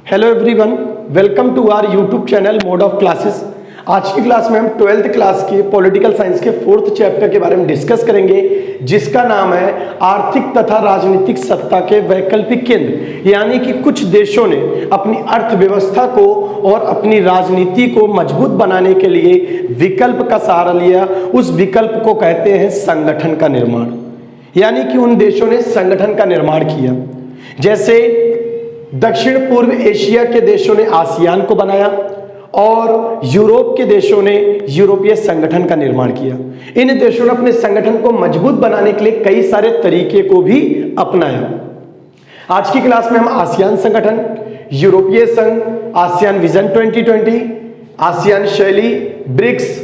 Hello everyone, welcome to our YouTube channel mode of classes. आज की class में हम 12th क्लास के पॉलिटिकल साइंस के 4th चैप्टर के बारे में डिस्कस करेंगे, जिसका नाम है आर्थिक तथा राजनीतिक सत्ता के वैकल्पिक केंद्र। यानी कि कुछ देशों ने अपनी अर्थव्यवस्था को और अपनी राजनीति को मजबूत बनाने के लिए विकल्प का सहारा लिया। उस विकल्प को कहते हैं संगठन का निर्माण। यानी कि उन देशों ने संगठन का निर्माण किया। जैसे दक्षिण पूर्व एशिया के देशों ने आसियान को बनाया और यूरोप के देशों ने यूरोपीय संगठन का निर्माण किया। इन देशों ने अपने संगठन को मजबूत बनाने के लिए कई सारे तरीके को भी अपनाया। आज की क्लास में हम आसियान संगठन, यूरोपीय संघ, आसियान विजन 2020, आसियान शैली, ब्रिक्स,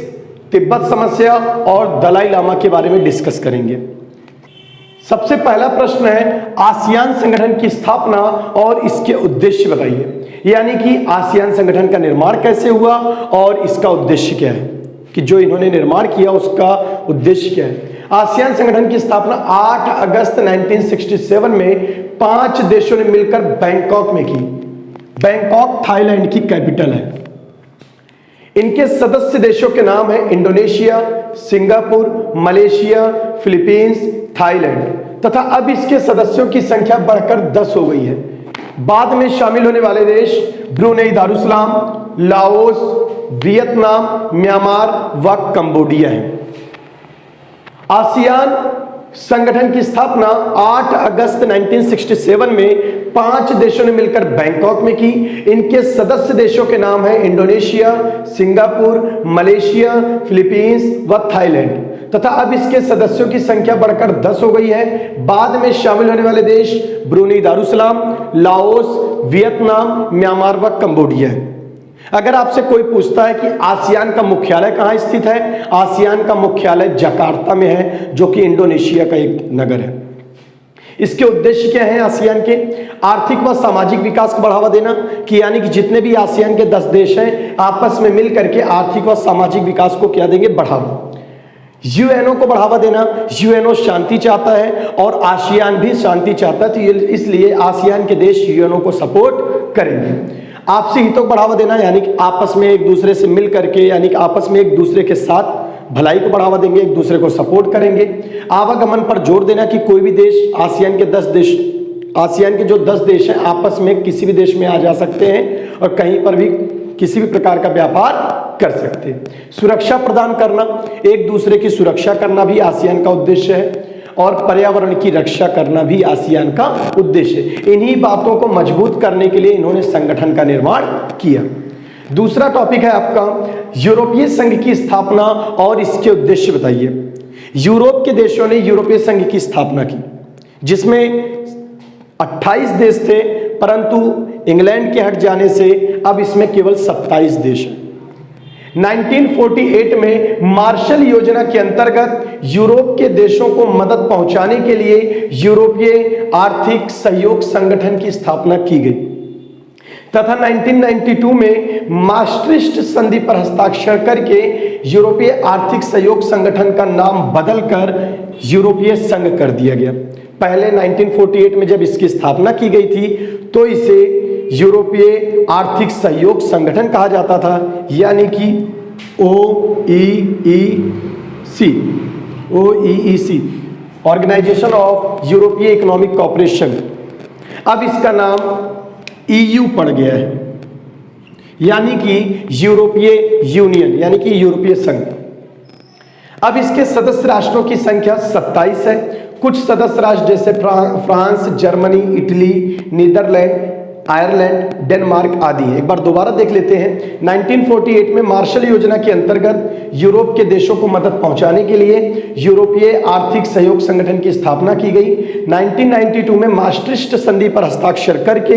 तिब्बत समस्या और दलाई लामा के बारे में डिस्कस करेंगे। सबसे पहला प्रश्न है, आसियान संगठन की स्थापना और इसके उद्देश्य बताइए। यानी कि आसियान संगठन का निर्माण कैसे हुआ और इसका उद्देश्य क्या है, कि जो इन्होंने निर्माण किया उसका उद्देश्य क्या है। आसियान संगठन की स्थापना 8 अगस्त 1967 में 5 देशों ने मिलकर बैंकॉक में की। बैंकॉक थाईलैंड की कैपिटल है। इनके सदस्य देशों के नाम है Indonesia, Singapore, Malaysia, Philippines, Thailand तथा अब इसके सदस्यों की संख्या बढ़कर 10 हो गई है। बाद में शामिल होने वाले देश Brunei Darussalam, Laos, Vietnam, Myanmar व कंबोडिया है। आसियान संगठन की स्थापना 8 अगस्त 1967 में 5 देशों ने मिलकर बैंकॉक में की। इनके सदस्य देशों के नाम हैं इंडोनेशिया, सिंगापुर, मलेशिया, फिलीपींस व थाईलैंड तथा अब इसके सदस्यों की संख्या बढ़कर 10 हो गई है। बाद में शामिल होने वाले देश Brunei Darussalam, Laos, Vietnam, Myanmar व कंबोडिया है। अगर आपसे कोई पूछता है कि आसियान का मुख्यालय कहां स्थित है, आसियान का मुख्यालय जकार्ता में है, जो कि इंडोनेशिया का एक नगर है। इसके उद्देश्य क्या है आसियान के? आर्थिक व सामाजिक विकास को बढ़ावा देना, कि यानी कि जितने भी आसियान के 10 देश हैं आपस में मिल करके आर्थिक व सामाजिक विकास को क्या देंगे? बढ़ावा। यूएनओ को बढ़ावा देना, यूएनओ शांति चाहता है और आसियान भी शांति चाहता है, तो इसलिए आसियान के देश यूएनओ को सपोर्ट करेंगे। आपसी हितों को बढ़ावा देना, यानी कि आपस में एक दूसरे से मिल करके, यानी कि आपस में एक दूसरे के साथ भलाई को बढ़ावा देंगे, एक दूसरे को सपोर्ट करेंगे। आवागमन पर जोर देना कि कोई भी देश, आसियान के 10 देश, आसियान के जो 10 देश हैं आपस में किसी भी देश में आ जा सकते हैं और कहीं पर भी किसी भी प्रकार का व्यापार कर सकते हैं। सुरक्षा प्रदान करना, एक दूसरे की सुरक्षा करना भी आसियान का उद्देश्य है और पर्यावरण की रक्षा करना भी आसियान का उद्देश्य है। इन्हीं बातों को मजबूत करने के लिए इन्होंने संगठन का निर्माण किया। दूसरा टॉपिक है आपका यूरोपीय संघ की स्थापना और इसके उद्देश्य बताइए। यूरोप के देशों ने यूरोपीय संघ की स्थापना की, जिसमें 28 देश थे, परंतु इंग्लैंड के हट जाने से अब इसमें केवल 27 देश हैं। 1948 में मार्शल योजना के अंतर्गत यूरोप के देशों को मदद पहुंचाने के लिए यूरोपीय आर्थिक सहयोग संगठन की स्थापना की गई तथा 1992 में मास्ट्रिक्ट संधि पर हस्ताक्षर करके यूरोपीय आर्थिक सहयोग संगठन का नाम बदलकर यूरोपीय संघ कर दिया गया। पहले 1948 में जब इसकी स्थापना की गई थी तो इसे यूरोपीय आर्थिक सहयोग संगठन कहा जाता था, यानी कि OEEC, ऑर्गेनाइजेशन ऑफ यूरोपीय इकोनॉमिक कॉपरेशन। अब इसका नाम EU पड़ गया है, यानी कि यूरोपीय यूनियन, यानी कि यूरोपीय संघ। अब इसके सदस्य राष्ट्रों की संख्या 27 है। कुछ सदस्य राष्ट्र जैसे France, Germany, Italy, Netherland, Ireland, Denmark आदि है। एक बार दोबारा देख लेते हैं। 1948 में मार्शल योजना के अंतर्गत यूरोप के देशों को मदद पहुंचाने के लिए यूरोपीय आर्थिक सहयोग संगठन की स्थापना की गई। 1992 में मास्ट्रिक्ट संधि पर हस्ताक्षर करके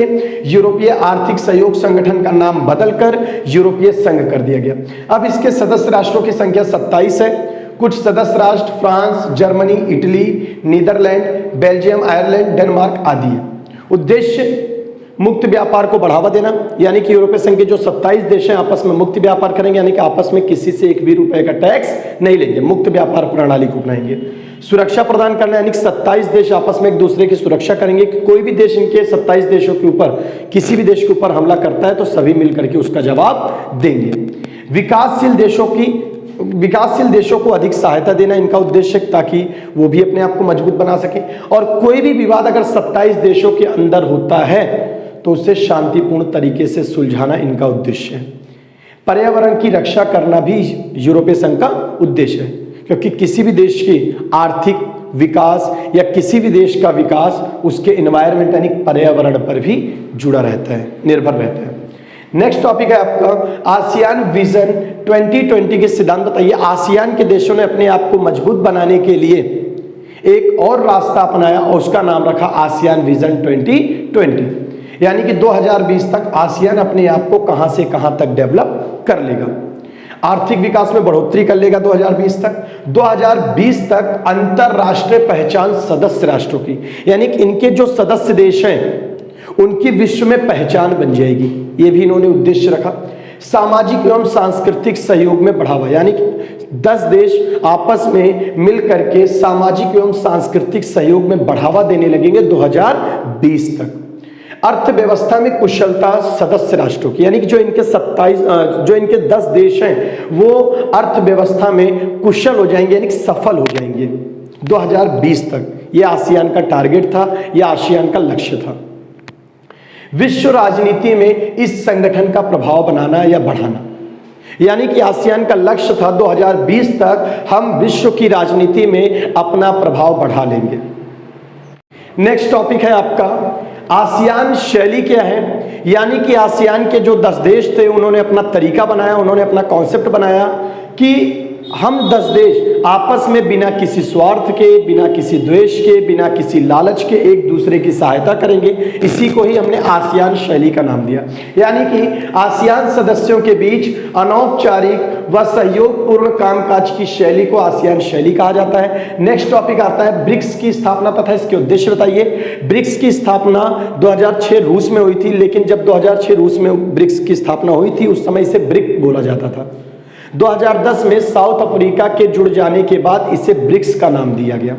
यूरोपीय आर्थिक सहयोग संगठन का नाम बदलकर यूरोपीय संघ कर दिया गया। अब इसके सदस्य राष्ट्रों की संख्या 27 है। कुछ सदस्य राष्ट्र France, Germany, Italy, Netherlands, Belgium, Ireland, Denmark आदि है। उद्देश्य मुक्त व्यापार को बढ़ावा देना, यानी कि यूरोपीय संघ के जो 27 देश हैं आपस में मुक्त व्यापार करेंगे, यानी कि आपस में किसी से एक भी रुपए का टैक्स नहीं लेंगे, मुक्त व्यापार प्रणाली को अपनाएंगे। सुरक्षा प्रदान करना, यानी कि 27 देश आपस में एक दूसरे की सुरक्षा करेंगे कि कोई भी देश इनके 27 देशों के ऊपर, किसी भी देश के ऊपर हमला करता है तो सभी मिलकर के उसका जवाब देंगे। विकासशील देशों को अधिक सहायता देना इनका उद्देश्य, ताकि वो भी अपने आप को मजबूत बना सके। और कोई भी विवाद अगर 27 देशों के अंदर होता है तो उसे शांतिपूर्ण तरीके से सुलझाना इनका उद्देश्य है। पर्यावरण की रक्षा करना भी यूरोपीय संघ का उद्देश्य है, क्योंकि किसी भी देश की आर्थिक विकास या किसी भी देश का विकास उसके एनवायरनमेंट यानी पर्यावरण पर भी जुड़ा रहता है, निर्भर रहता है। नेक्स्ट टॉपिक है आपका आसियान विजन 2020 के सिद्धांत बताइए। आसियान के देशों ने अपने आप को मजबूत बनाने के लिए एक और रास्ता अपनाया और उसका नाम रखा आसियान विजन 2020, यानी कि 2020 तक आसियान अपने आप को कहां से कहां तक डेवलप कर लेगा। आर्थिक विकास में बढ़ोतरी कर लेगा 2020 तक। 2020 तक अंतरराष्ट्रीय पहचान सदस्य राष्ट्रों की, यानी कि इनके जो सदस्य देश हैं उनकी विश्व में पहचान बन जाएगी, ये भी इन्होंने उद्देश्य रखा। सामाजिक एवं सांस्कृतिक सहयोग में बढ़ावा, यानी कि 10 देश आपस में मिल करके सामाजिक एवं सांस्कृतिक सहयोग में बढ़ावा देने लगेंगे 2020 तक। अर्थव्यवस्था में कुशलता सदस्य राष्ट्रों की, यानी कि जो इनके 10 देश हैं वो अर्थव्यवस्था में कुशल हो जाएंगे, यानी कि सफल हो जाएंगे 2020 तक। यह आसियान का टारगेट था, यह आसियान का लक्ष्य था। विश्व राजनीति में इस संगठन का प्रभाव बनाना या बढ़ाना, यानी कि आसियान का लक्ष्य था 2020 तक हम विश्व की राजनीति में अपना प्रभाव बढ़ा लेंगे। नेक्स्ट टॉपिक है आपका आसियान शैली क्या है, यानी कि आसियान के जो 10 देश थे उन्होंने अपना तरीका बनाया, उन्होंने अपना कॉन्सेप्ट बनाया कि हम 10 देश आपस में बिना किसी स्वार्थ के, बिना किसी द्वेष के, बिना किसी लालच के एक दूसरे की सहायता करेंगे। इसी को ही हमने आसियान शैली का नाम दिया, यानी कि आसियान सदस्यों के बीच अनौपचारिक व सहयोगपूर्ण कामकाज की शैली को आसियान शैली कहा जाता है। नेक्स्ट टॉपिक आता है ब्रिक्स की स्थापना तथा इसके उद्देश्य बताइए। ब्रिक्स की स्थापना 2006 रूस में हुई थी, लेकिन जब 2006 रूस में ब्रिक्स की स्थापना हुई थी उस समय इसे ब्रिक बोला जाता था। 2010 में साउथ अफ्रीका के जुड़ जाने के बाद इसे ब्रिक्स का नाम दिया गया।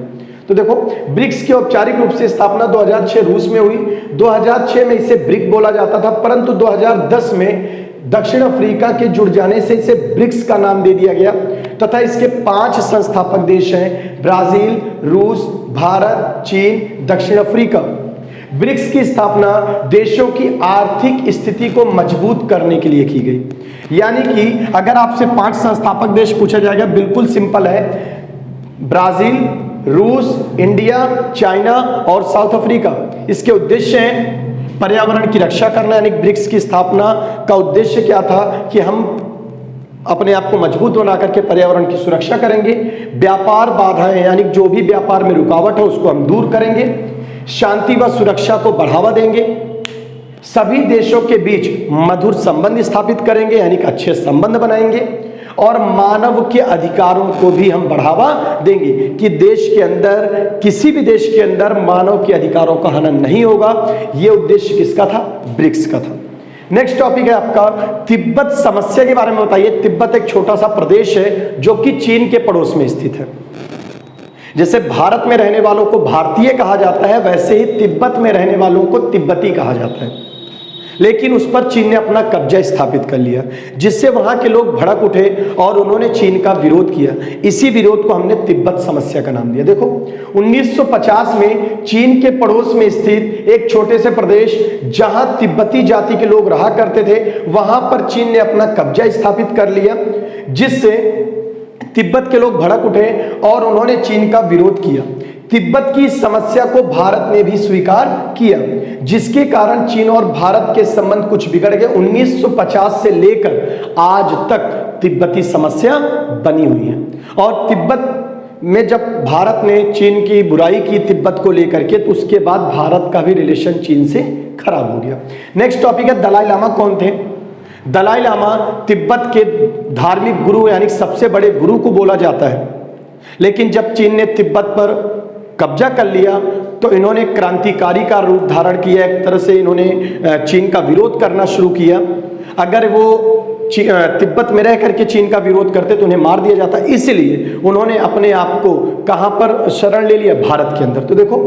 तो देखो ब्रिक्स की औपचारिक रूप से स्थापना 2006 रूस में हुई, 2006 में इसे ब्रिक बोला जाता था, परंतु 2010 में दक्षिण अफ्रीका के जुड़ जाने से इसे ब्रिक्स का नाम दे दिया गया तथा इसके 5 संस्थापक देश हैं ब्राजील, रूस, भारत, चीन, दक्षिण अफ्रीका। ब्रिक्स की स्थापना देशों की आर्थिक स्थिति को मजबूत करने के लिए की गई, यानी कि अगर आपसे 5 संस्थापक देश पूछा जाएगा, बिल्कुल सिंपल है, ब्राजील, रूस, इंडिया, चाइना और साउथ अफ्रीका। इसके उद्देश्य हैं पर्यावरण की रक्षा करना, यानी ब्रिक्स की स्थापना का उद्देश्य क्या था कि हम अपने आप को मजबूत बना करके पर्यावरण की सुरक्षा करेंगे। व्यापार बाधाएं, यानी जो भी व्यापार में रुकावट है उसको हम दूर करेंगे। शांति व सुरक्षा को बढ़ावा देंगे। सभी देशों के बीच मधुर संबंध स्थापित करेंगे, यानी कि अच्छे संबंध बनाएंगे। और मानव के अधिकारों को भी हम बढ़ावा देंगे कि देश के अंदर, किसी भी देश के अंदर मानव के अधिकारों का हनन नहीं होगा। यह उद्देश्य किसका था? ब्रिक्स का था। नेक्स्ट टॉपिक है आपका तिब्बत समस्या के बारे में बताइए। तिब्बत एक छोटा सा प्रदेश है जो कि चीन के पड़ोस में स्थित है। जैसे भारत में रहने वालों को भारतीय कहा जाता है, वैसे ही तिब्बत में रहने वालों को तिब्बती कहा जाता है। लेकिन उस पर चीन ने अपना कब्जा स्थापित कर लिया, जिससे वहां के लोग भड़क उठे और उन्होंने चीन का विरोध किया। इसी विरोध को हमने तिब्बत समस्या का नाम दिया। देखो 1950 में चीन के पड़ोस में स्थित एक छोटे से प्रदेश जहां तिब्बती जाति के लोग रहा करते थे, वहां पर चीन ने अपना कब्जा स्थापित कर लिया, जिससे तिब्बत के लोग भड़क उठे और उन्होंने चीन का विरोध किया। तिब्बत की समस्या को भारत ने भी स्वीकार किया, जिसके कारण चीन और भारत के संबंध कुछ बिगड़ गए। 1950 से लेकर आज तक तिब्बती समस्या बनी हुई है। और तिब्बत में जब भारत ने चीन की बुराई की तिब्बत को लेकर के, तो उसके बाद भारत का भी रिलेशन चीन से खराब हो गया। नेक्स्ट टॉपिक है दलाई लामा कौन थे? दलाई लामा तिब्बत के धार्मिक गुरु, यानी सबसे बड़े गुरु को बोला जाता है। लेकिन जब चीन ने तिब्बत पर कब्जा कर लिया तो इन्होंने क्रांतिकारी का रूप धारण किया, एक तरह से इन्होंने चीन का विरोध करना शुरू किया। अगर वो तिब्बत में रह करके चीन का विरोध करते तो उन्हें मार दिया जाता, इसलिए उन्होंने अपने आप को कहां पर शरण ले लिया, भारत के अंदर। तो देखो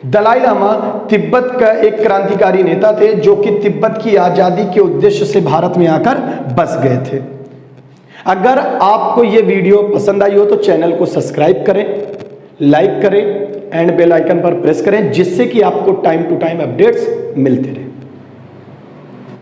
दलाई लामा तिब्बत का एक क्रांतिकारी नेता थे जो कि तिब्बत की आजादी के उद्देश्य से भारत में आकर बस गए थे। अगर आपको यह वीडियो पसंद आई हो तो चैनल को सब्सक्राइब करें, लाइक करें एंड बेल आइकन पर प्रेस करें, जिससे कि आपको टाइम टू टाइम अपडेट्स मिलते रहे।